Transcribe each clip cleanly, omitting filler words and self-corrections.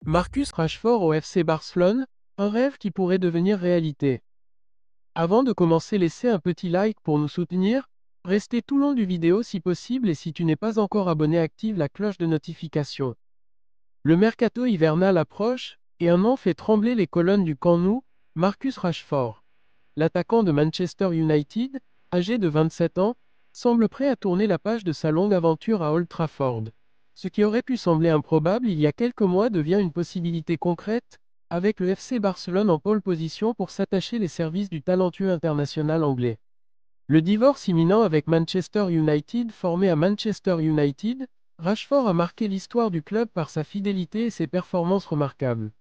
Marcus Rashford au FC Barcelone, un rêve qui pourrait devenir réalité. Avant de commencer, laissez un petit like pour nous soutenir. Restez tout le long du vidéo si possible et si tu n'es pas encore abonné, active la cloche de notification. Le mercato hivernal approche et un nom fait trembler les colonnes du Camp Nou, Marcus Rashford. L'attaquant de Manchester United, âgé de 27 ans, semble prêt à tourner la page de sa longue aventure à Old Trafford. Ce qui aurait pu sembler improbable il y a quelques mois devient une possibilité concrète, avec le FC Barcelone en pole position pour s'attacher les services du talentueux international anglais. Le divorce imminent avec Manchester United. Formé à Manchester United, Rashford a marqué l'histoire du club par sa fidélité et ses performances remarquables.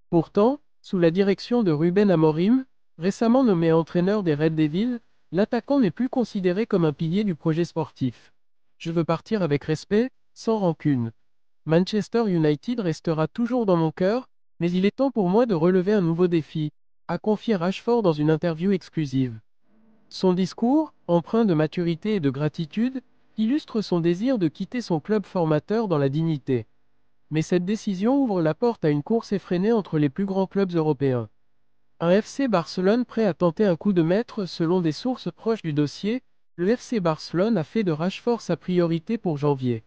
Pourtant, sous la direction de Ruben Amorim, récemment nommé entraîneur des Red Devils, l'attaquant n'est plus considéré comme un pilier du projet sportif. Je veux partir avec respect, sans rancune. Manchester United restera toujours dans mon cœur, mais il est temps pour moi de relever un nouveau défi, a confié Rashford dans une interview exclusive. Son discours, empreint de maturité et de gratitude, illustre son désir de quitter son club formateur dans la dignité. Mais cette décision ouvre la porte à une course effrénée entre les plus grands clubs européens. Un FC Barcelone prêt à tenter un coup de maître. Selon des sources proches du dossier, le FC Barcelone a fait de Rashford sa priorité pour janvier.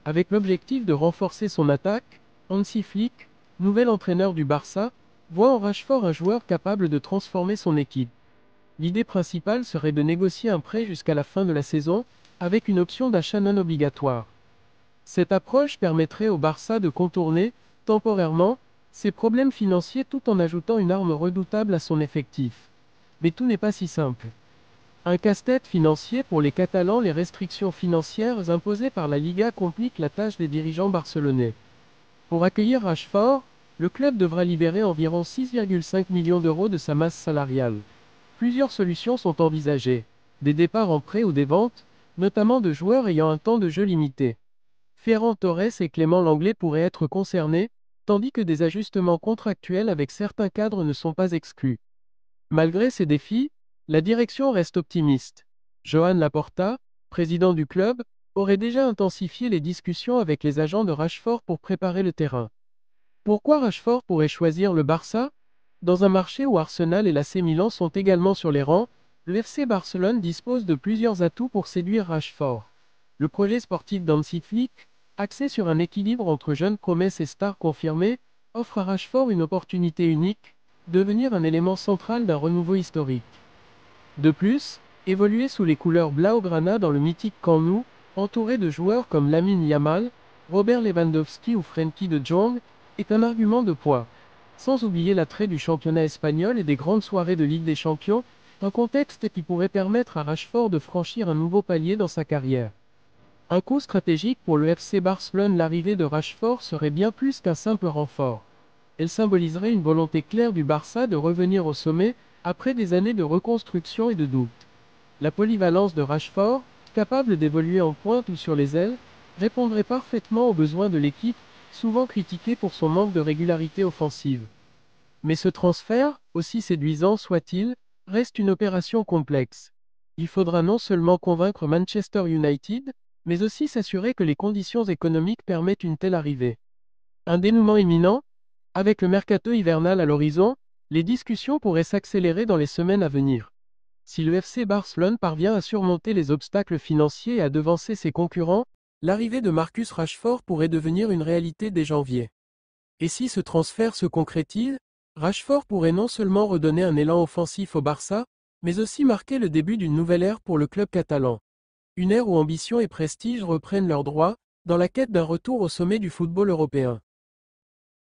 Avec l'objectif de renforcer son attaque, Hansi Flick, nouvel entraîneur du Barça, voit en Rashford un joueur capable de transformer son équipe. L'idée principale serait de négocier un prêt jusqu'à la fin de la saison, avec une option d'achat non obligatoire. Cette approche permettrait au Barça de contourner, temporairement, ses problèmes financiers tout en ajoutant une arme redoutable à son effectif. Mais tout n'est pas si simple. Un casse-tête financier pour les Catalans. Les restrictions financières imposées par la Liga compliquent la tâche des dirigeants barcelonais. Pour accueillir Rashford, le club devra libérer environ 6,5 millions d'euros de sa masse salariale. Plusieurs solutions sont envisagées. Des départs en prêt ou des ventes, notamment de joueurs ayant un temps de jeu limité. Ferran Torres et Clément Lenglet pourraient être concernés, tandis que des ajustements contractuels avec certains cadres ne sont pas exclus. Malgré ces défis, la direction reste optimiste. Joan Laporta, président du club, aurait déjà intensifié les discussions avec les agents de Rashford pour préparer le terrain. Pourquoi Rashford pourrait choisir le Barça? Dans un marché où Arsenal et l'AC Milan sont également sur les rangs, le FC Barcelone dispose de plusieurs atouts pour séduire Rashford. Le projet sportif d'Hansi Flick, axé sur un équilibre entre jeunes promesses et stars confirmées, offre à Rashford une opportunité unique, devenir un élément central d'un renouveau historique. De plus, évoluer sous les couleurs Blaugrana dans le mythique Camp Nou, entouré de joueurs comme Lamine Yamal, Robert Lewandowski ou Frenkie de Jong, est un argument de poids. Sans oublier l'attrait du championnat espagnol et des grandes soirées de Ligue des Champions, un contexte qui pourrait permettre à Rashford de franchir un nouveau palier dans sa carrière. Un coup stratégique pour le FC Barcelone. L'arrivée de Rashford serait bien plus qu'un simple renfort. Elle symboliserait une volonté claire du Barça de revenir au sommet, après des années de reconstruction et de doute. La polyvalence de Rashford, capable d'évoluer en pointe ou sur les ailes, répondrait parfaitement aux besoins de l'équipe, souvent critiquée pour son manque de régularité offensive. Mais ce transfert, aussi séduisant soit-il, reste une opération complexe. Il faudra non seulement convaincre Manchester United, mais aussi s'assurer que les conditions économiques permettent une telle arrivée. Un dénouement imminent? Avec le mercato hivernal à l'horizon, les discussions pourraient s'accélérer dans les semaines à venir. Si le FC Barcelone parvient à surmonter les obstacles financiers et à devancer ses concurrents, l'arrivée de Marcus Rashford pourrait devenir une réalité dès janvier. Et si ce transfert se concrétise, Rashford pourrait non seulement redonner un élan offensif au Barça, mais aussi marquer le début d'une nouvelle ère pour le club catalan. Une ère où ambition et prestige reprennent leurs droits, dans la quête d'un retour au sommet du football européen.